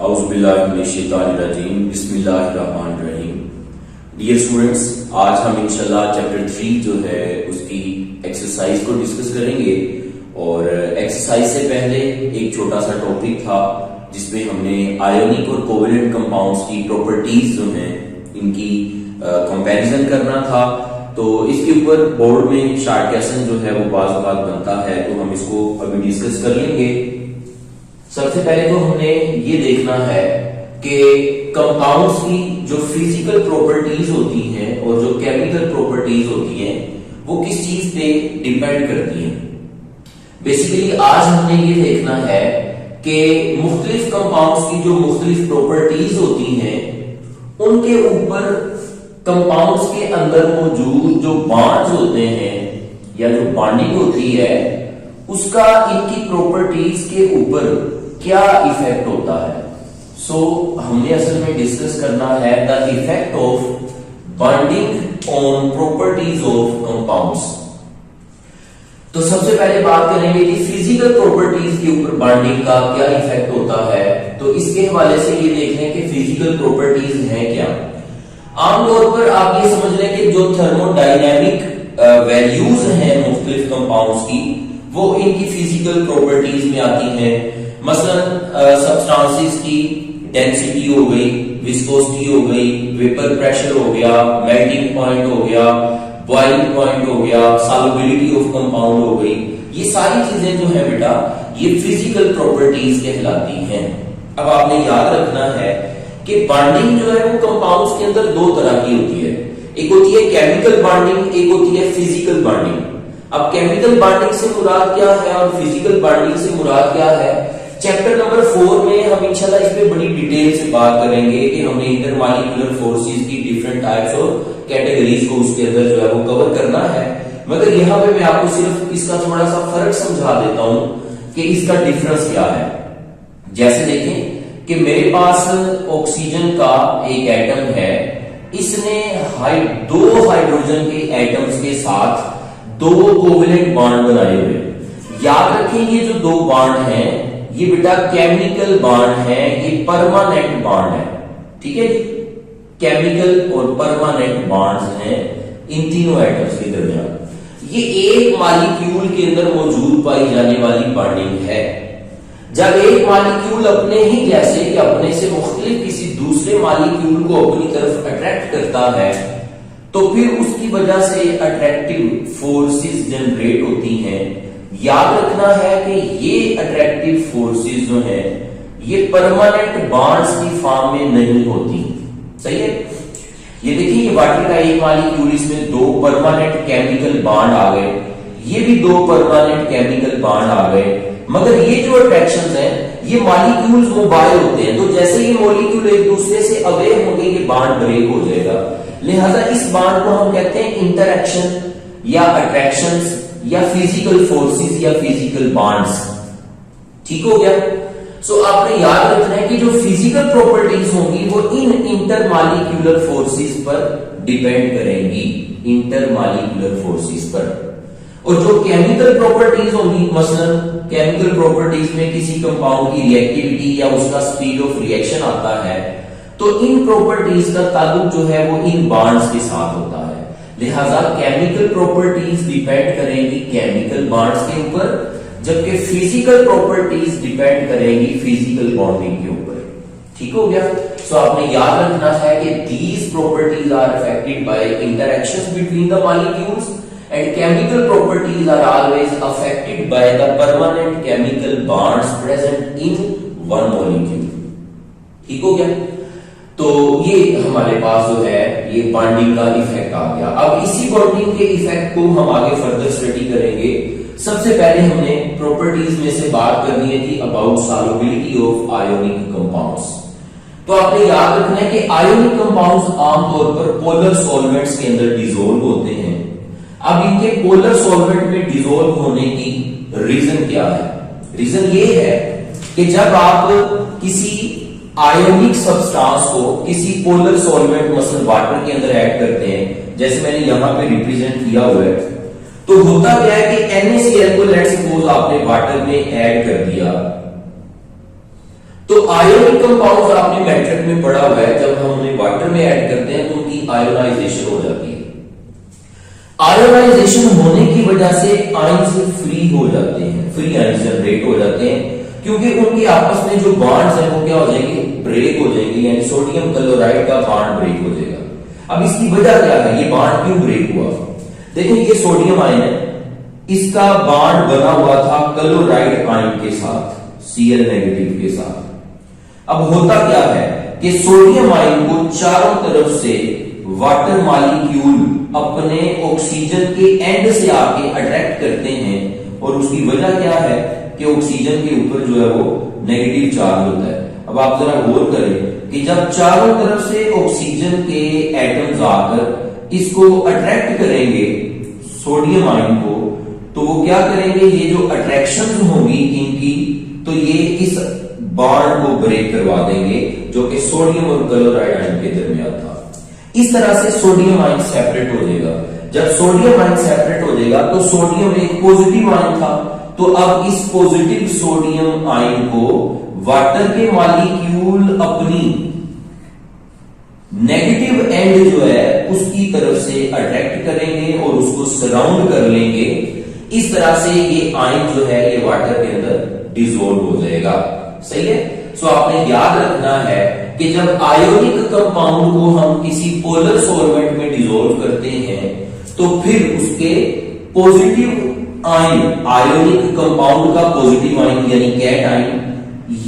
औज़ुबिल्लाहिमिनश्शैतानिर्रजीम बिस्मिल्लाहिर्रहमानिर्रहीम। Dear students, आज हम इंशाल्लाह चैप्टर 3 जो है उसकी एक्सरसाइज को डिस्कस करेंगे। और एक्सरसाइज से पहले एक छोटा सा टॉपिक था जिसमें हमने आयोनिक और कोवेलेंट कंपाउंड्स की प्रॉपर्टीज जो हैं इनकी कंपैरिजन करना था। तो इसके ऊपर बोर्ड में शार्ट क्वेश्चन जो है वो बाज़ बात बनता है, तो हम इसको अभी डिस्कस कर लेंगे। सबसे पहले तो हमने ये देखना है कि कंपाउंड्स की जो फिजिकल प्रॉपर्टीज होती हैं और जो केमिकल प्रॉपर्टीज होती हैं वो किस चीज पे डिपेंड करती हैं। बेसिकली आज हमने ये देखना है कि मुख्तलिफ कंपाउंड्स की जो मुख्तलिफ प्रॉपर्टीज होती हैं उनके ऊपर कंपाउंड्स के अंदर मौजूद जो बॉन्ड्स होते हैं या जो बॉन्डिंग होती है उसका इनकी प्रॉपर्टीज के ऊपर क्या इफेक्ट होता है। सो हमने असल में डिस्कस करना है the effect of bonding on properties of compounds. तो सबसे पहले बात करेंगे कि फिजिकल प्रॉपर्टीज के ऊपर बॉन्डिंग का क्या इफेक्ट होता है। तो इसके हवाले से ये देख लें कि फिजिकल प्रॉपर्टीज हैं क्या। आमतौर पर आप ये समझ लें कि जो थर्मोडायनेमिक वैल्यूज हैं मुख्तलिफ कंपाउंड्स की वो इनकी फिजिकल प्रॉपर्टीज में आती हैं। मसलन सब्सटेंसेस की डेंसिटी हो गई, विस्कोसिटी हो गई, वेपर प्रेशर हो गया, मेल्टिंग पॉइंट हो गया, बॉइलिंग पॉइंट हो गया, सॉल्युबिलिटी ऑफ कंपाउंड हो गई। ये सारी चीजें जो है बेटा ये फिजिकल प्रॉपर्टीज कहलाती हैं। अब आपने याद रखना है कि बॉन्डिंग जो है वो कंपाउंड्स के अंदर दो तरह की होती है। एक होती है केमिकल बॉन्डिंग, एक होती है फिजिकल बॉन्डिंग। अब केमिकल बॉन्डिंग से मुराद क्या है और फिजिकल बॉन्डिंग से मुराद क्या है, चैप्टर नंबर 4 में हम इंशाल्लाह इस पे बड़ी डिटेल से बात करेंगे कि हमने इंटरमॉलिक्यूलर फोर्सेस की डिफरेंट टाइप्स और कैटेगरीज को उसके अंदर जो है वो कवर करना है। मगर यहाँ पे मैं आपको सिर्फ इसका थोड़ा सा फर्क समझा देता हूं कि इसका डिफरेंस क्या है। जैसे देखें कि मेरे पास ऑक्सीजन का एक एटम है, इसने दो हाइड्रोजन के एटम्स के साथ दो कोवेलेंट बॉन्ड बनाए हुए। याद रखें ये जो दो बॉन्ड हैं ये बेटा केमिकल बॉन्ड है, ये परमानेंट बॉन्ड है। ठीक है जी, केमिकल और परमानेंट बॉन्ड्स हैं इन तीनों एटम्स के दरमियान। ये एक मॉलिक्यूल के अंदर मौजूद पाई जाने वाली बॉन्डिंग है। जब एक मॉलिक्यूल अपने ही जैसे कि अपने से मुख्तलिफ किसी दूसरे मॉलिक्यूल को अपनी तरफ अट्रैक्ट करता है तो फिर उसकी वजह से अट्रैक्टिव फोर्सेस जनरेट होती हैं। याद रखना है कि ये अट्रैक्टिव फोर्सेस जो हैं ये परमानेंट बॉन्ड्स की फॉर्म में नहीं होती। सही है, ये देखिए ये वाटर का एक मॉलिक्यूल, इसमें दो परमानेंट केमिकल बॉन्ड आ गए, ये भी दो परमानेंट केमिकल बॉन्ड आ गए। मगर ये जो अट्रैक्शंस हैं ये मॉलिक्यूल्स मोबाइल होते हैं, तो जैसे ये मॉलिक्यूल एक दूसरे से अवे होंगे ये बॉन्ड ब्रेक हो जाएगा। लिहाजा इस बॉन्ड को हम कहते हैं इंटरैक्शन या अट्रैक्शंस या फिजिकल फोर्सेस या फिजिकल बॉन्ड्स। ठीक हो गया। सो आपने याद रखना है कि जो फिजिकल प्रॉपर्टीज होंगी वो इन इंटरमॉलिक्यूलर फोर्सेस पर डिपेंड करेंगी, इंटरमॉलिक्यूलर फोर्सेस पर। और जो केमिकल प्रॉपर्टीज होंगी, मसलन केमिकल प्रॉपर्टीज में किसी कंपाउंड की रिएक्टिविटी या उसका स्पीड ऑफ रिएक्शन आता है, तो इन प्रॉपर्टीज का ताल्लुक जो है वो इन बॉन्ड्स के साथ होता है। लिहाजा केमिकल प्रॉपर्टीज डिपेंड करेंगी केमिकल बॉन्ड्स के ऊपर, जबकि फिजिकल प्रॉपर्टीज डिपेंड करेंगी फिजिकल बॉन्डिंग के ऊपर। ठीक हो गया। सो आपने याद रखना है कि these properties are affected by interactions between the molecules and chemical properties are always affected by the permanent chemical bonds present in one molecule. ठीक हो गया। तो ये हमारे पास जो है ये बॉन्डिंग का इफेक्ट आ गया। अब इसी बॉन्डिंग के इफेक्ट को हम आगे फर्दर स्टडी करेंगे। सबसे पहले हमने प्रॉपर्टीज में से बात करनी है थी about solubility of ionic compounds. तो आपने याद रखना है कि आयोनिक कंपाउंड्स आमतौर पर पोलर सॉल्वेंट्स के अंदर डिसॉल्व होते हैं। अब इनके पोलर सॉल्वेंट में डिसॉल्व होने की रीजन क्या है? रीजन ये है कि जब आप किसी आयोनिक सब्सटेंस को किसी पोलर सॉल्वेंट मसल वाटर के अंदर ऐड करते हैं, जैसे मैंने यहां पे रिप्रेजेंट किया हुआ है, तो होता क्या है कि NaCl को लेट्स सपोज आपने वाटर में ऐड कर दिया, तो आयोनिक कंपाउंड्स आपने मैट्रिक में पढ़ा हुआ है, जब हम उन्हें वाटर में ऐड करते हैं तो उनकी आयोनाइजेशन हो जाती है। आयोनाइजेशन होने की वजह से आयंस फ्री हो जाते हैं, फ्री आयंस जनरेट हो जाते हैं, क्योंकि उनके आपस में जो बॉन्ड्स हैं वो क्या हो जाएंगे, ब्रेक हो जाएंगे, यानी सोडियम क्लोराइड का बॉन्ड ब्रेक हो जाएगा। अब इसकी वजह क्या है, ये बॉन्ड क्यों ब्रेक हुआ? देखिए ये सोडियम आयन है, इसका बॉन्ड बना हुआ था क्लोराइड आयन के साथ, Cl नेगेटिव के साथ। अब होता क्या है कि सोडियम आयन को चारों तरफ से वाटर मॉलिक्यूल अपने ऑक्सीजन के एंड से आके अट्रैक्ट करते हैं, और उसकी वजह क्या है कि ऑक्सीजन के ऊपर जो है वो नेगेटिव चार्ज होता है। अब आप जरा गौर करें कि जब चारों तरफ से ऑक्सीजन के एटम्स आकर इसको अट्रैक्ट करेंगे सोडियम आयन को, तो वो क्या करेंगे, ये जो अट्रैक्शन होंगी इनकी, तो ये इस बॉन्ड को ब्रेक करवा देंगे जो कि सोडियम और क्लोराइड आयन के दरमियान था। इस तरह से सोडियम आयन सेपरेट हो जाएगा। जब सोडियम आयन सेपरेट हो जाएगा तो सोडियम एक पॉजिटिव आयन था, तो अब इस पॉजिटिव सोडियम आयन को वाटर के मॉलिक्यूल अपनी नेगेटिव एंड जो है उसकी तरफ से अट्रैक्ट करेंगे और उसको सराउंड कर लेंगे। इस तरह से ये आयन जो है ये वाटर के अंदर डिसॉल्व हो जाएगा। सही है। सो आपने याद रखना है कि जब आयोनिक कंपाउंड को हम किसी पोलर सॉल्वेंट में डिसॉल्व करते हैं तो फिर उसके पॉजिटिव आयन, आयोनिक कंपाउंड का पॉजिटिव आयन यानी कैट आयन,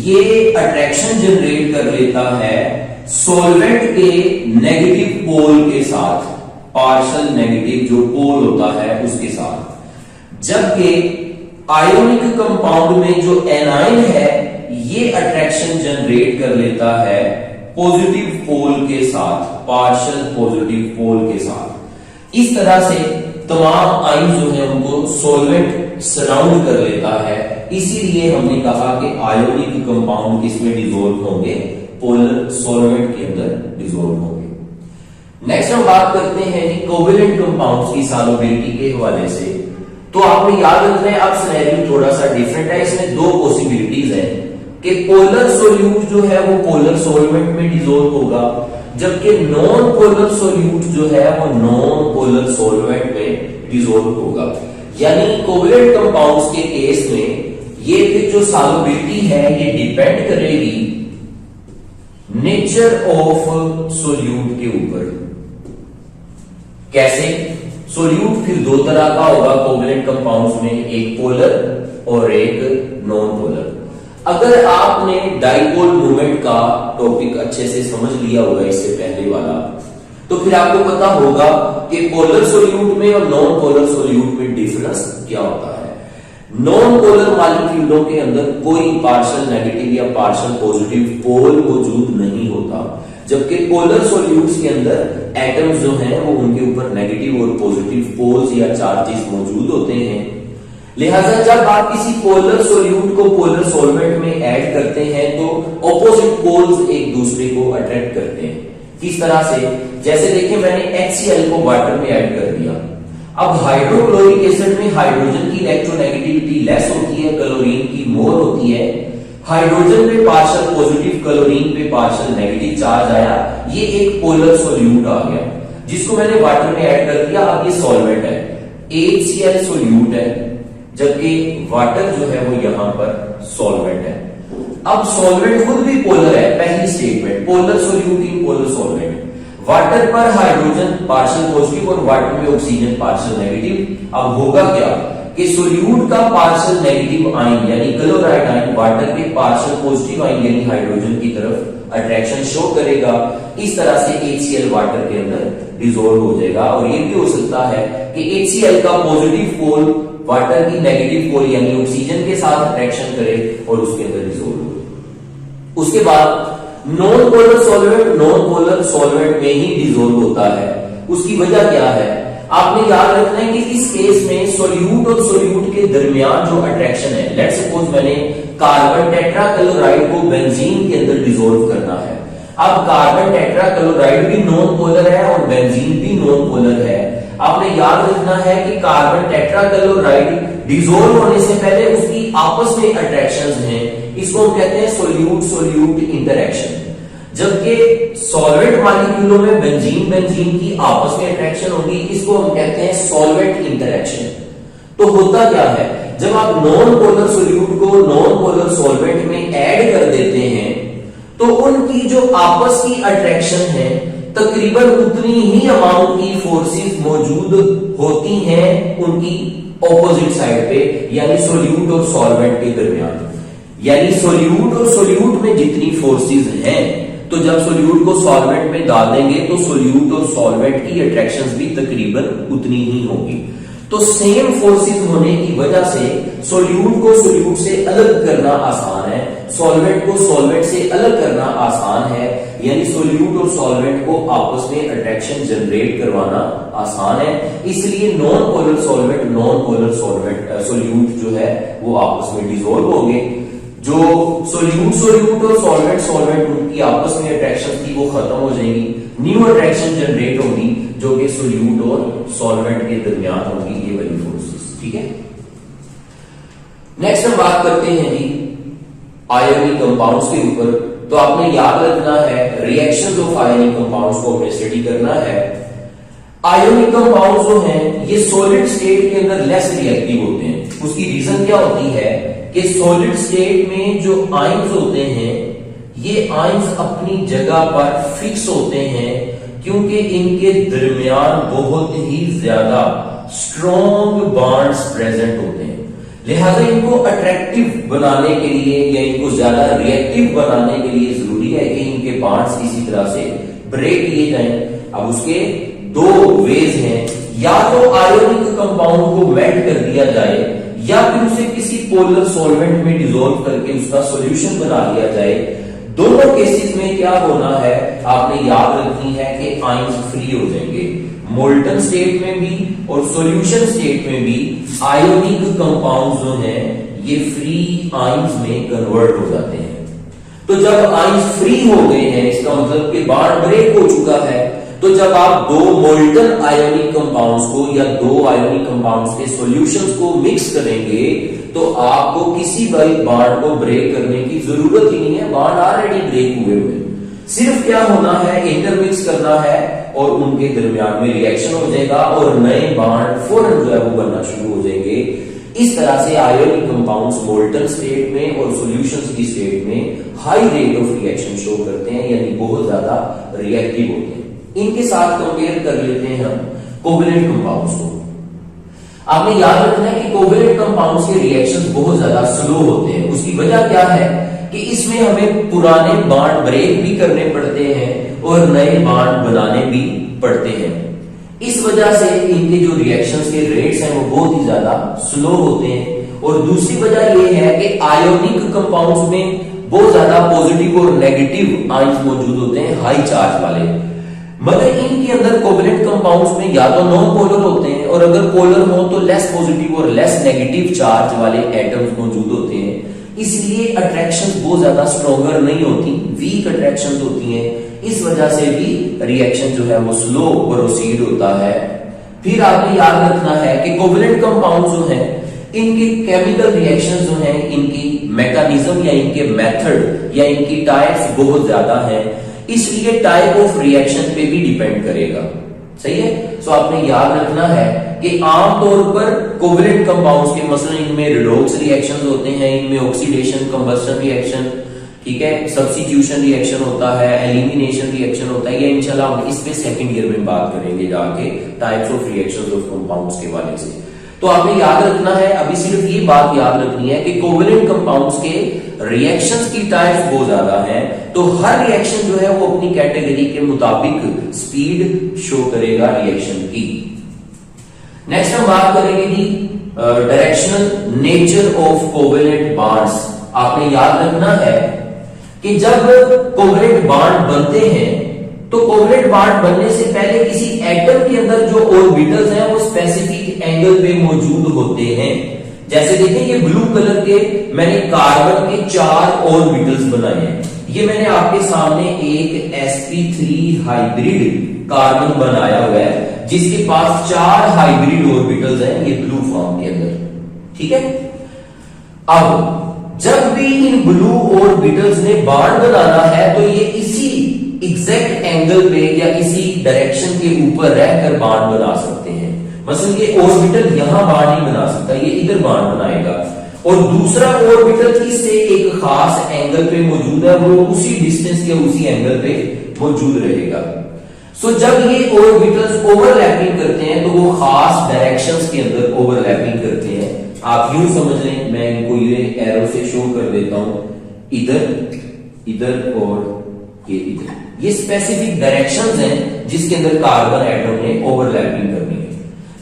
ये अट्रैक्शन जनरेट कर लेता है सॉल्वेंट के नेगेटिव पोल के साथ, पार्शियल नेगेटिव जो पोल होता है उसके साथ। जबकि आयोनिक कंपाउंड में जो एनाइन है ये अट्रैक्शन जनरेट कर लेता है पॉजिटिव पोल के साथ, पार्शियल पॉजिटिव पोल के साथ। इस तरह से तमाम आयन जो है उनको सॉल्वेंट सराउंड कर लेता है। इसीलिए हमने कहा कि आयोनिक कंपाउंड किसमें डिसॉल्व होंगे, पोलर सॉल्वेंट के अंदर डिसॉल्व होंगे। नेक्स्ट हम बात करते हैं कि कोवेलेंट कंपाउंड्स की सॉल्युबिलिटी के हवाले से। तो आपने याद रखना है, अब सिनेरियो थोड़ा सा डिफरेंट है, इसमें दो पॉसिबिलिटीज है कि पोलर सोल्यूट जो है वो पोलर सॉल्वेंट में डिसॉल्व होगा, जबकि नॉन पोलर सोल्यूट जो है वो नॉन पोलर सॉल्वेंट में डिसॉल्व होगा। यानी कोवेलेंट कंपाउंड्स के केस में ये फिर जो सॉल्युबिलिटी है ये डिपेंड करेगी नेचर ऑफ सोल्यूट के ऊपर। कैसे? सोल्यूट फिर दो तरह का होगा कोवेलेंट कंपाउंड्स में, एक पोलर और एक नॉन पोलर। अगर आपने डाइपोल मोमेंट का टॉपिक अच्छे से समझ लिया होगा इससे पहले वाला, तो फिर आपको पता होगा कि पोलर सोल्यूट में और नॉन पोलर सोल्यूट में डिफरेंस क्या होता है। नॉन पोलर मॉलिक्यूलों के अंदर कोई पार्शियल नेगेटिव या पार्शियल पॉजिटिव पोल मौजूद नहीं होता, जबकि पोलर सोल्यूट्स के अंदर एटम्स जो हैं वो उनके ऊपर नेगेटिव और पॉजिटिव पोल्स या चार्जेस मौजूद होते हैं। लिहाजा जब आप किसी पोलर सोल्यूट को पोलर सॉल्वेंट में ऐड करते हैं तो ऑपोजिट पोल्स एक दूसरे को अट्रैक्ट करते हैं। किस तरह से? जैसे देखिए मैंने HCl को वाटर में ऐड कर दिया। अब हाइड्रोक्लोरिक एसिड में हाइड्रोजन की इलेक्ट्रोनेगेटिविटी लेस होती है, क्लोरीन की मोर होती है। हाइड्रोजन पे पार्शियल पॉजिटिव, क्लोरीन पे पार्शियल नेगेटिव चार्ज आया, ये एक पोलर सोल्यूट आ गया जिसको मैंने वाटर में ऐड कर दिया। अब ये सॉल्वेंट है, HCl सोल्यूट है, जबकि वाटर जो है वो यहां पर सॉल्वेंट है। अब सॉल्वेंट खुद भी पोलर है, पहली statement polar solute in polar solvent. Water पर हाइड्रोजन पार्शियल पॉजिटिव और वाटर में ऑक्सीजन पार्शियल नेगेटिव। अब होगा क्या कि सोल्यूट का पार्शियल नेगेटिव आयन यानी क्लोराइड आयन वाटर के पार्शियल पॉजिटिव आयन यानी हाइड्रोजन की तरफ अट्रैक्शन शो करेगा। इस तरह से HCl वाटर के अंदर डिसॉल्व हो जाएगा। और ये भी हो सकता है कि HCl का पॉजिटिव पोल वाटर की नेगेटिव पोल यानी ऑक्सीजन के साथ अट्रैक्शन करे और उसके अंदर डिसॉल्व हो। उसके बाद non polar solvent non polar solvent में ही डिसॉल्व होता है। उसकी वजह क्या है? आपने याद रखना है कि इस केस में सोल्यूट और सोल्यूट के दरमियान जो अट्रैक्शन है, लेट्स सपोज मैंने कार्बन टेट्राक्लोराइड को बेंजीन के अंदर डिसॉल्व करना है। अब कार्बन टेट्राक्लोराइड भी नॉन पोलर है और बेंजीन भी नॉन पोलर है। आपने याद रखना है कि कार्बन टेट्राक्लोराइड डिसॉल्व होने से पहले उसकी आपस में अट्रैक्शंस हैं, इसको हम कहते हैं सोल्यूट सोल्यूट इंटरैक्शन। जबकि सॉल्वेंट मॉलिक्यूलों में बेंजीन बेंजीन की आपस में अट्रैक्शन होगी, इसको हम कहते हैं सॉल्वेंट इंटरैक्शन। तो होता क्या है, जब आप नॉन पोलर सोल्यूट को नॉन पोलर सॉल्वेंट में ऐड कर देते हैं तो उनकी जो आपस की अट्रैक्शन है तकरीबन उतनी ही अमाउंट की फोर्सेस मौजूद होती हैं उनकी ऑपोजिट साइड पे, यानी सोल्यूट और सॉल्वेंट के दरमियान। यानी सोल्यूट और सोल्यूट में जितनी फोर्सेस हैं, तो जब सोल्यूट को सॉल्वेंट में डाल देंगे तो सोल्यूट और सॉल्वेंट की अट्रैक्शंस भी तकरीबन उतनी ही होगी। तो सेम फोर्सेस होने की वजह से सोल्यूट को सोल्यूट से अलग करना आसान है, सॉल्वेंट को सॉल्वेंट से अलग करना आसान है, यानी सोल्यूट और सॉल्वेंट को आपस में अट्रैक्शन जनरेट करवाना आसान है। इसलिए non polar solvent non polar solvent solute जो है वो आपस में डिसॉल्व होंगे। जो सोल्यूट सोल्यूट और सॉल्वेंट सॉल्वेंट उनकी आपस में अट्रैक्शन थी वो खत्म हो जाएगी, न्यू अट्रैक्शन जनरेट होगी जो कि सोल्यूट और सॉल्वेंट के दरमियान होगी, ये वाली फोर्सेस। ठीक है, नेक्स्ट हम बात करते हैं जी आयोनिक कंपाउंड्स के ऊपर। तो आपने याद रखना है रिएक्शंस ऑफ आयोनिक कंपाउंड्स को हमने स्टडी करना है। आयोनिक कंपाउंड्स जो हैं ये सॉलिड स्टेट के अंदर लेस रिएक्टिव होते हैं। उसकी रीजन क्या होती है कि सॉलिड स्टेट में जो आयंस होते हैं ये आयंस अपनी जगह पर फिक्स होते हैं, क्योंकि इनके दरमियान बहुत ही ज्यादा स्ट्रॉन्ग बॉन्ड्स प्रेजेंट होते हैं। लिहाजा इनको अट्रैक्टिव बनाने के लिए या इनको ज्यादा रिएक्टिव बनाने के लिए जरूरी है कि इनके बॉन्ड्स किसी तरह से ब्रेक किए जाएं। अब उसके दो वेज हैं, या तो आयोनिक कंपाउंड को मेल्ट कर दिया जाए या फिर उसे किसी पोलर सॉल्वेंट में डिसॉल्व करके उसका सॉल्यूशन बना लिया जाए। दोनों केसेस में क्या होना है आपने याद रखनी है कि आयंस फ्री हो जाएंगे। मोल्टन स्टेट में भी और सॉल्यूशन स्टेट में भी आयोनिक कंपाउंड्स जो हैं ये फ्री आयंस में कन्वर्ट हो जाते हैं। तो जब आयंस फ्री हो गए हैं इसका मतलब कि बॉन्ड ब्रेक हो चुका है। तो जब आप दो मोल्टन आयोनिक कंपाउंड्स को या दो आयोनिक कंपाउंड्स के सॉल्यूशंस को मिक्स करेंगे तो आपको किसी भी बॉन्ड को ब्रेक करने की जरूरत ही नहीं है, बॉन्ड ऑलरेडी ब्रेक हुए हुए। सिर्फ क्या होना है, इंटरमिक्स करना है और उनके दरमियान में रिएक्शन हो जाएगा और नए बॉन्ड फौरन जो है वो बनना शुरू हो जाएंगे। इस तरह से आयोनिक कंपाउंड्स मोल्टन स्टेट में और सॉल्यूशंस की स्टेट में high rate of reaction show करते हैं, यानी बहुत ज्यादा रिएक्टिव होते हैं। इनके साथ कंपेयर कर लेते हैं हम कोवेलेंट कंपाउंड्स को। आपने याद रखना है कि कोवेलेंट कंपाउंड्स के रिएक्शंस बहुत ज्यादा स्लो होते हैं। उसकी वजह क्या है कि इसमें हमें पुराने बॉन्ड ब्रेक भी करने पड़ते हैं और नए बॉन्ड बनाने भी पड़ते हैं। इस वजह से इनके जो रिएक्शंस के रेट्स हैं वो बहुत ही ज्यादा स्लो होते हैं। और दूसरी वजह यह है कि आयोनिक कंपाउंड्स में बहुत ज्यादा पॉजिटिव और नेगेटिव आयंस मौजूद होते हैं, हाई चार्ज वाले। मगर इनके अंदर कोवेलेंट कंपाउंड्स में या तो नॉन पोलर होते हैं और अगर पोलर हो तो लेस पॉजिटिव और लेस नेगेटिव चार्ज वाले एटम्स मौजूद होते हैं। इसलिए अट्रैक्शन बहुत ज्यादा स्ट्रॉन्गर नहीं होती, वीक अट्रैक्शन होती हैं। इस वजह से भी रिएक्शन जो है वो स्लो प्रोसीड होता है। फिर आपने याद रखना है कि कोवेलेंट कंपाउंड जो है इनके केमिकल रिएक्शन जो है इनकी मैकेनिज्म या इनके मेथड या इनकी टाइप्स बहुत ज्यादा है, इसलिए टाइप ऑफ रिएक्शन पे भी डिपेंड करेगा। सही है। सो आपने याद रखना है कि आमतौर पर कोवेलेंट कंपाउंड्स के मसलन इनमें रिडॉक्स रिएक्शंस होते हैं, इनमें ऑक्सीडेशन कंबस्टन रिएक्शन, ठीक है, सब्स्टिट्यूशन रिएक्शन होता है, एलिमिनेशन रिएक्शन होता है। ये इंशाल्लाह हम इस पे सेकंड ईयर में बात करेंगे जाके types of reactions of compounds के बारे से। तो आपने याद रखना है, अभी सिर्फ ये बात याद रखनी है कि कोवेलेंट कंपाउंड्स के रिएक्शंस की टाइप्स बहुत ज्यादा हैं, तो हर रिएक्शन जो है वो अपनी कैटेगरी के मुताबिक स्पीड शो करेगा रिएक्शन की। नेक्स्ट हम बात करेंगे जी directional nature of covalent bonds. आपने याद रखना है कि जब कोवेलेंट बॉन्ड बनते हैं तो कोवेलेंट बॉन्ड बनने से पहले किसी एटम के अंदर जो ऑर्बिटल्स हैं वो स्पेसिफिक एंगल पे मौजूद होते हैं। जैसे देखें ये ब्लू कलर के मैंने कार्बन के 4 ऑर्बिटल्स बनाए हैं। ये मैंने आपके सामने एक sp3 हाइब्रिड कार्बन बनाया हुआ है जिसके पास 4 हाइब्रिड ऑर्बिटल्स हैं, ये ब्लू फॉर्म के अंदर। ठीक है। अब जब भी इन ब्लू ऑर्बिटल्स ने बाण बनाना है तो ये इसी एग्जैक्ट एंगल पे या इसी डायरेक्शन के ऊपर रहकर बाण बना सकते हैं। मसलन ये ऑर्बिटल यहां बाण नहीं बना सकता, ये इधर बाण बनाएगा, और दूसरा ऑर्बिटल इससे एक खास एंगल पे मौजूद है, वो उसी डिस्टेंस के उसी एंगल पे मौजूद रहेगा। सो जब ये ऑर्बिटल्स ओवरलैपिंग करते हैं तो वो खास डायरेक्शंस के अंदर ओवरलैपिंग करते हैं। आप यूं समझ लें, मैं इनको ये एरो से शो कर देता हूं, इधर, इधर और ये इधर। ये स्पेसिफिक डायरेक्शंस हैं जिसके अंदर कार्बन एटम ने ओवरलैपिंग करनी है,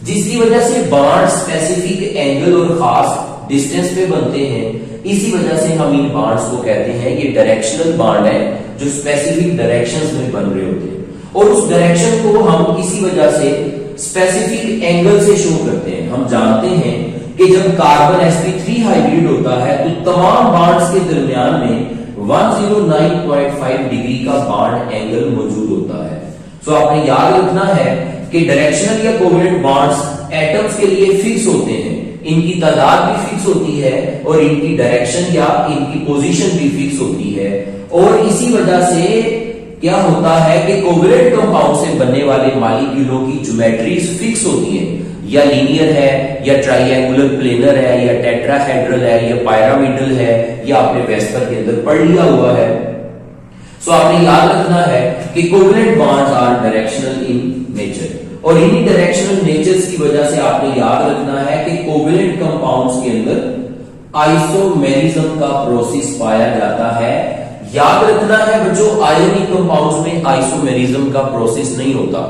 जिसकी वजह से बाण स्पेसिफिक एंगल और खास डिस्टेंस पे बनते हैं। इसी वजह से हम इन बाण्ड्स को कहते हैं ये डायरेक्शनल बाण्ड है जो स्पेसिफिक डायरेक्शंस में बन रहे होते हैं, और उस डायरेक्शन को हम इसी वजह से स्पेसिफिक एंगल से शो करते हैं। हम जानते हैं कि जब कार्बन sp3 हाइब्रिड होता है तो तमाम बाण्ड्स के दरमियान में 109.5 डिग्री का बाण्ड एंगल मौजूद होता है। सो आपने याद रखना है कि डायरेक्शनल या कोवेलेंट बाण्ड्स एटम्स के लिए फिक्स होते हैं, इनकी तादाद भी फिक्स होती है और इनकी डायरेक्शन या इनकी पोजीशन भी फिक्स होती है। और इसी वजह से क्या होता है कि कोवेलेंट कंपाउंड से बनने वाले मॉलिक्यूलों की ज्योमेट्रीज फिक्स होती है, या लीनियर है, या ट्राइएंगुलर प्लेनर है, या टेट्राहेड्रल है, या पिरामिडल है, या आपने वेस्पर के अंदर पढ़ लिया हुआ है। सो आपने याद रखना है कि covalent bonds are directional in nature, और इन्हीं डायरेक्शनल नेचर्स की वजह से आपने याद रखना है कि कोवेलेंट कंपाउंड्स के अंदर आइसोमेरिज्म का प्रोसेस पाया जाता है। याद रखना है बच्चों, आयोनिक कंपाउंड्स में आइसोमेरिज्म का प्रोसेस नहीं होता।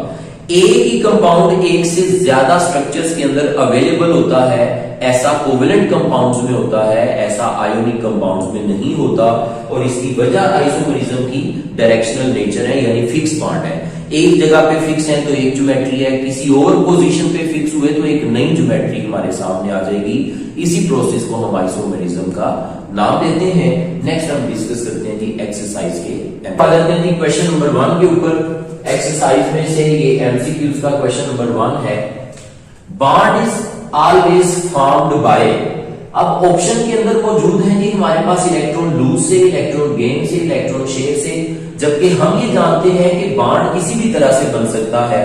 एक ही कंपाउंड एक से ज्यादा स्ट्रक्चर्स के अंदर अवेलेबल होता है, ऐसा कोवेलेंट कंपाउंड्स में होता है, ऐसा आयोनिक कंपाउंड्स में नहीं होता। और इसकी वजह आइसोमेरिज्म की डायरेक्शनल नेचर है, यानी फिक्स बॉन्ड है। एक जगह पे फिक्स है तो एक ज्योमेट्री है, किसी और पोजीशन पे फिक्स हुए तो एक नई ज्योमेट्री हमारे सामने आ जाएगी। इसी प्रोसेस को हम आइसोमेरिज्म का नाम देते हैं। नेक्स्ट हम डिस्कस करते हैं जी एक्सरसाइज के क्वेश्चन नंबर 1 के ऊपर। एक्सरसाइज में से ये एमसीक्यूज का क्वेश्चन नंबर 1 है, bond is always formed bye. अब ऑप्शन के अंदर मौजूद है जी हमारे पास इलेक्ट्रॉन लूज से, इलेक्ट्रॉन गेन से, इलेक्ट्रॉन शेयर से, जबकि हम ये जानते हैं कि बॉन्ड किसी भी तरह से बन सकता है।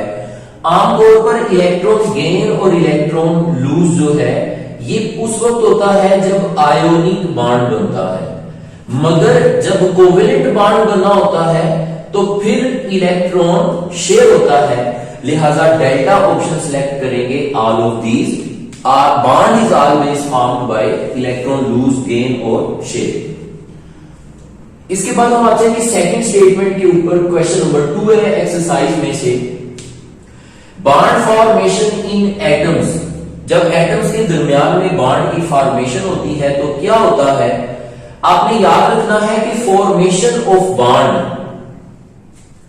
आमतौर पर इलेक्ट्रॉन गेन और इलेक्ट्रॉन लूज जो है ये उस वक्त होता है जब आयोनिक बॉन्ड बनता है, मगर जब कोवेलेंट बॉन्ड बनना होता है तो फिर इलेक्ट्रॉन शेयर होता है। लिहाजा डेल्टा ऑप्शन सिलेक्ट करेंगे। All of these are bond is always formed by electron lose, gain और शेयर। इसके बाद हम आते हैं सेकंड स्टेटमेंट के ऊपर। क्वेश्चन नंबर 2 है एक्सरसाइज में से, बॉन्ड फॉर्मेशन इन एटम्स। जब एटम्स के दरमियान में बॉन्ड की फॉर्मेशन होती है तो क्या होता है, आपने याद रखना है कि formation of bond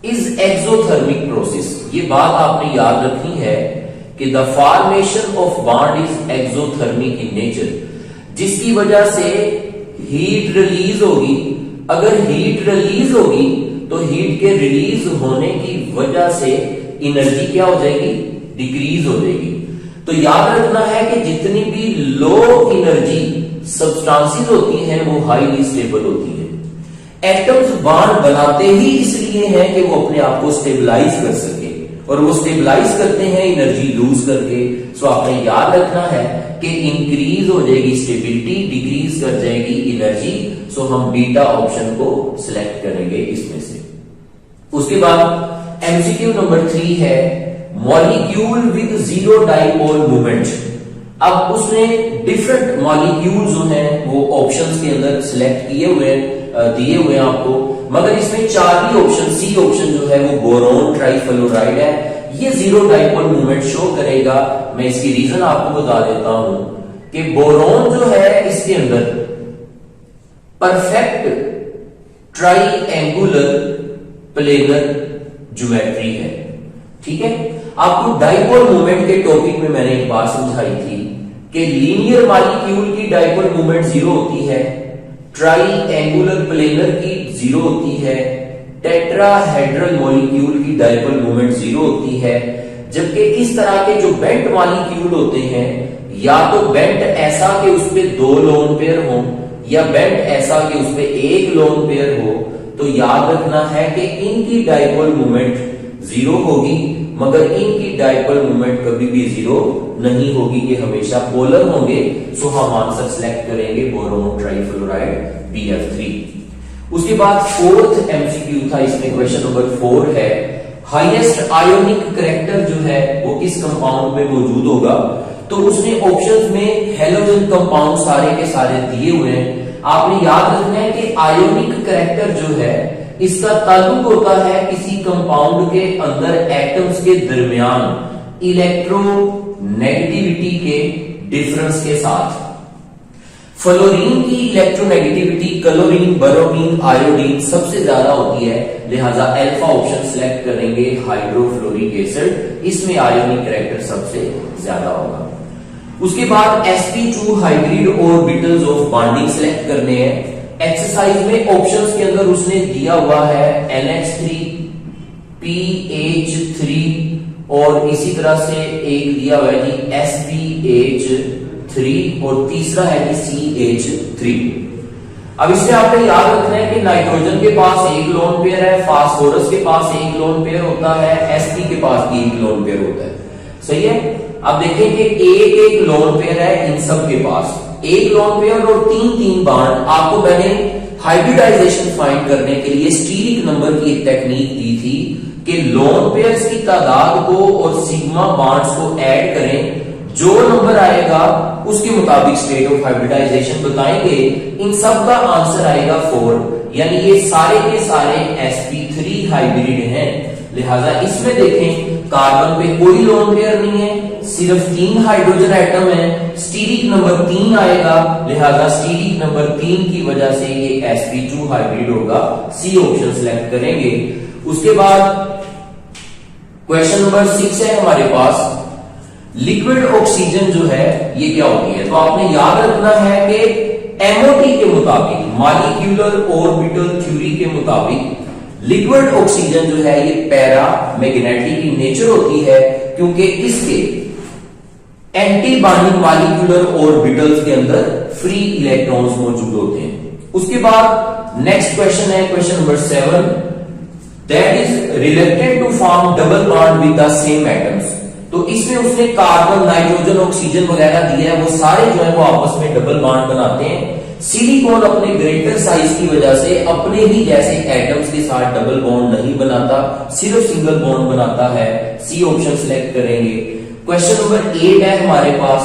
is exothermic process. ये बात आपने याद रखनी है कि the formation of bond is exothermic in nature, जिसकी वजह से हीट रिलीज होगी। अगर हीट रिलीज होगी तो हीट के रिलीज होने की वजह से एनर्जी क्या हो जाएगी, डिक्रीज हो जाएगी। तो याद रखना है कि जितनी भी लो एनर्जी सब्सटेंसेस होती हैं वो हाईली स्टेबल होती है। एटम्स बॉन्ड बनाते ही इसलिए हैं कि वो अपने आप को स्टेबलाइज कर सके, और वो स्टेबलाइज करते हैं एनर्जी लूज करके। सो आपने याद रखना है कि इंक्रीज हो जाएगी स्टेबिलिटी, डिक्रीज कर जाएगी एनर्जी। सो हम बीटा ऑप्शन को सिलेक्ट करेंगे इसमें से। उसके बाद एमसीक्यू नंबर 3 है, molecule with zero dipole moment. अब उसने डिफरेंट मॉलिक्यूल जो हैं वो ऑप्शंस के अंदर सिलेक्ट किए हुए दिए हुए हैं आपको, मगर इसमें 4 ही ऑप्शन, सी ऑप्शन जो है वो बोरोन ट्राइफ्लोराइड है, ये जीरो डाइपोल मोमेंट शो करेगा। मैं इसकी रीजन आपको बता देता हूं कि बोरोन जो है इसके अंदर परफेक्ट ट्राइएंगुलर प्लेनर ज्योमेट्री है। ठीक है, आपको डाइपोल मोमेंट के टॉपिक में मैंने एक बात समझाई थी कि लीनियर मॉलिक्यूल की डाइपोल मोमेंट 0 होती है, ट्राइएंगुलर प्लेनर की 0 होती है, टेट्राहेड्रल मॉलिक्यूल की डाइपोल मोमेंट 0 होती है, जबकि इस तरह के जो बेंट मॉलिक्यूल होते हैं या तो बेंट ऐसा कि उस पे 2 लोन पेयर हो या बेंट ऐसा कि उस पे 1 लोन पेयर हो, तो याद रखना है कि इनकी डाइपोल मोमेंट 0 होगी, मगर इनकी डाइपोल मोमेंट कभी भी 0 नहीं होगी, ये हमेशा पोलर होंगे। सो हम आंसर सिलेक्ट करेंगे बोरोन ट्राइफ्लोराइड BF3। उसके बाद फोर्थ एमसीक्यू था, इसमें क्वेश्चन नंबर 4 है, हाईएस्ट आयोनिक करैक्टर जो है वो किस कंपाउंड में मौजूद होगा। तो उसने ऑप्शंस में हेलोजन कंपाउंड सारे के सारे दिए हुए हैं। आपने याद रखना है कि आयोनिक करैक्टर जो है इसका ताल्लुक होता है किसी कंपाउंड के अंदर एटम्स के दरमियान इलेक्ट्रोनेगेटिविटी के डिफरेंस के साथ। फ्लोरीन की इलेक्ट्रोनेगेटिविटी क्लोरीन, बोरोमीन, आयोडीन सबसे ज्यादा होती है, लिहाजा अल्फा ऑप्शन सिलेक्ट करेंगे हाइड्रोफ्लोरिक एसिड, इसमें आयोनिक करैक्टर सबसे ज्यादा होगा। उसके बाद sp2 hybrid orbitals of bonding select करने हैं। एक्सरसाइज में ऑप्शंस के अंदर उसने दिया हुआ है NH3, PH3 और इसी तरह से एक दिया हुआ है जी SPH3 और तीसरा है कि CH3। अब इसमें आपने याद रखना है कि नाइट्रोजन के पास 1 लोन पेयर है, फास्फोरस के पास 1 लोन पेयर होता है, Sp के पास भी 1 लोन पेयर होता है। सही है। अब देखें कि एक लोन पेयर है इन सब के पास, 1 लोन पेयर और 3 बॉन्ड। आपको मैंने हाइब्रिडाइजेशन फाइंड करने के लिए स्टीरिक नंबर की एक टेक्निक दी थी कि लोन पेयर्स की तादाद को और सिग्मा बॉन्ड्स को ऐड करें, जो नंबर आएगा उसके मुताबिक स्टेट ऑफ हाइब्रिडाइजेशन बताएंगे। इन सब का आंसर आएगा 4, यानी ये सारे के सारे sp3 हाइब्रिड हैं। लिहाजा इसमें देखें कार्बन पे कोई लोन पेयर नहीं है, सिर्फ 3 हाइड्रोजन एटम है, स्टीरिक नंबर 3 आएगा, लिहाजा स्टीरिक नंबर 3 की वजह से ये sp2 हाइब्रिड होगा। सी ऑप्शन सिलेक्ट करेंगे। उसके बाद क्वेश्चन नंबर 6 है हमारे पास, लिक्विड ऑक्सीजन जो है ये क्या होती है। तो आपने याद रखना है कि एमओटी के मुताबिक, मॉलिक्यूलर ऑर्बिटल थ्योरी के मुताबिक लिक्विड ऑक्सीजन जो है ये पैरा मैग्नेटिक की नेचर होती है, क्योंकि इसके एंटी बॉन्डिंग मॉलिक्यूलर ऑर्बिटल्स के अंदर फ्री इलेक्ट्रॉन्स मौजूद होते हैं। उसके बाद नेक्स्ट क्वेश्चन है question number 7, that is related to form double bond with the same atoms. तो इसमें उसने कार्बन, नाइट्रोजन, ऑक्सीजन वगैरह दिया है, वो सारे जो है वो आपस में डबल बॉन्ड बनाते हैं। सिलिकॉन अपने ग्रेटर साइज की वजह से अपने ही जैसे एटम्स के साथ डबल बॉन्ड नहीं बनाता, सिर्फ सिंगल बॉन्ड बनाता है। सी ऑप्शन सिलेक्ट करेंगे। क्वेश्चन नंबर 8 है हमारे पास,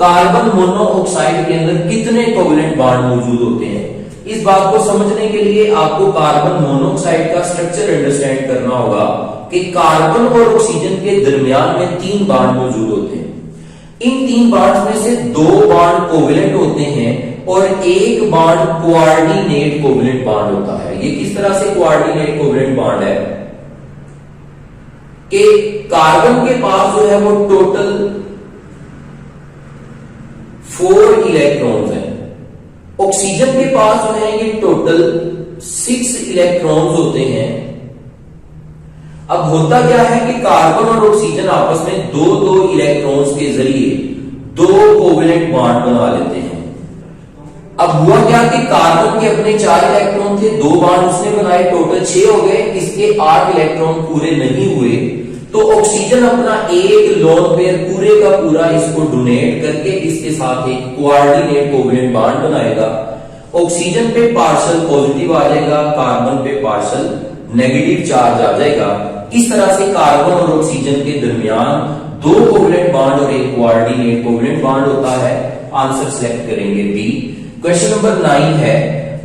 कार्बन मोनोऑक्साइड के अंदर कितने कोवेलेंट बॉन्ड मौजूद होते हैं। इस बात को समझने के लिए आपको कार्बन मोनोऑक्साइड का स्ट्रक्चर अंडरस्टैंड करना होगा कि कार्बन और ऑक्सीजन के दरमियान में 3 बॉन्ड मौजूद होते हैं। इन 3 बॉन्ड्स में से 2 बॉन्ड कोवेलेंट होते हैं और 1 बॉन्ड कोऑर्डिनेट कोवेलेंट बॉन्ड होता है। ये किस तरह से कोऑर्डिनेट कोवेलेंट बॉन्ड है कि कार्बन के पास जो है वो टोटल 4 इलेक्ट्रॉन्स हैं, ऑक्सीजन के पास जो है ये टोटल 6 इलेक्ट्रॉन्स होते हैं। अब होता क्या है कि कार्बन और ऑक्सीजन आपस में 2-2 इलेक्ट्रॉन्स के जरिए 2 कोवेलेंट बॉन्ड बना लेते हैं। अब हुआ क्या कि कार्बन के अपने 4 इलेक्ट्रॉन थे, 2 बॉन्ड उसने बनाए, टोटल 6 हो गए, इसके 8 इलेक्ट्रॉन पूरे नहीं हुए, तो ऑक्सीजन अपना 1 लोन पेयर पूरे का पूरा इसको डोनेट करके इसके साथ एक कोऑर्डिनेट कोवेलेंट बॉन्ड बनाएगा। ऑक्सीजन पे पार्शियल पॉजिटिव आ जाएगा, कार्बन पे पार्शियल नेगेटिव चार्ज आ जाएगा। इस तरह से कार्बन और ऑक्सीजन के दरमियान 2 कोवेलेंट बॉन्ड और एक कोऑर्डिनेट कोवेलेंट बॉन्ड होता है। आंसर सेलेक्ट करेंगे बी। क्वेश्चन नंबर 9 है,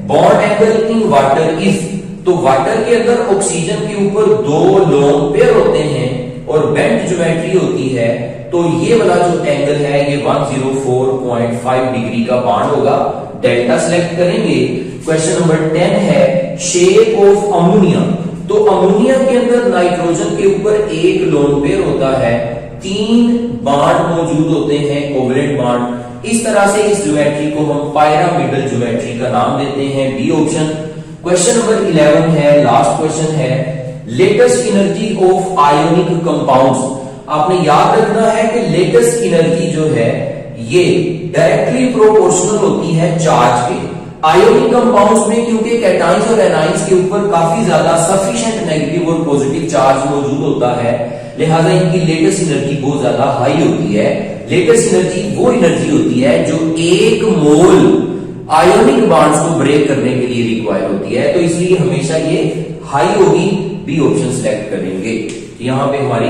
bond angle in water is. तो वाटर के अंदर ऑक्सीजन के ऊपर 2 लोन पेयर होते हैं और बेंट ज्योमेट्री होती है, तो ये वाला जो एंगल है ये 104.5 डिग्री का बॉन्ड होगा। डेल्टा सिलेक्ट करेंगे। क्वेश्चन नंबर 10 है, शेप ऑफ अमोनिया। तो अमोनिया के अंदर नाइट्रोजन के ऊपर 1 लोन पेयर होता है, 3 बॉन्ड मौजूद होते हैं कोवेलेंट बॉन्ड। इस तरह से इस ज्योमेट्री को हम पिरामिडल ज्योमेट्री का नाम देते हैं, बी ऑप्शन। क्वेश्चन नंबर 11 है, लास्ट क्वेश्चन है, latest energy of ionic compounds. आपने याद रखना है कि लेटेस्ट एनर्जी जो है ये डायरेक्टली प्रोपोर्शनल होती है चार्ज के। आयोनिक कंपाउंड्स में क्योंकि कैटाइंस और एनाइंस के ऊपर काफी ज्यादा सफिशिएंट नेगेटिव और पॉजिटिव चार्ज मौजूद होता है, लिहाजा इनकी लेटेस्ट एनर्जी बहुत ज्यादा हाई होती है। लेटेस्ट एनर्जी वो एनर्जी होती है जो 1 मोल आयोनिक बॉन्ड्स को ब्रेक करने के लिए रिक्वायर होती है, तो इसलिए हमेशा ये हाई होगी। बी ऑप्शन सिलेक्ट करेंगे। यहां पे हमारी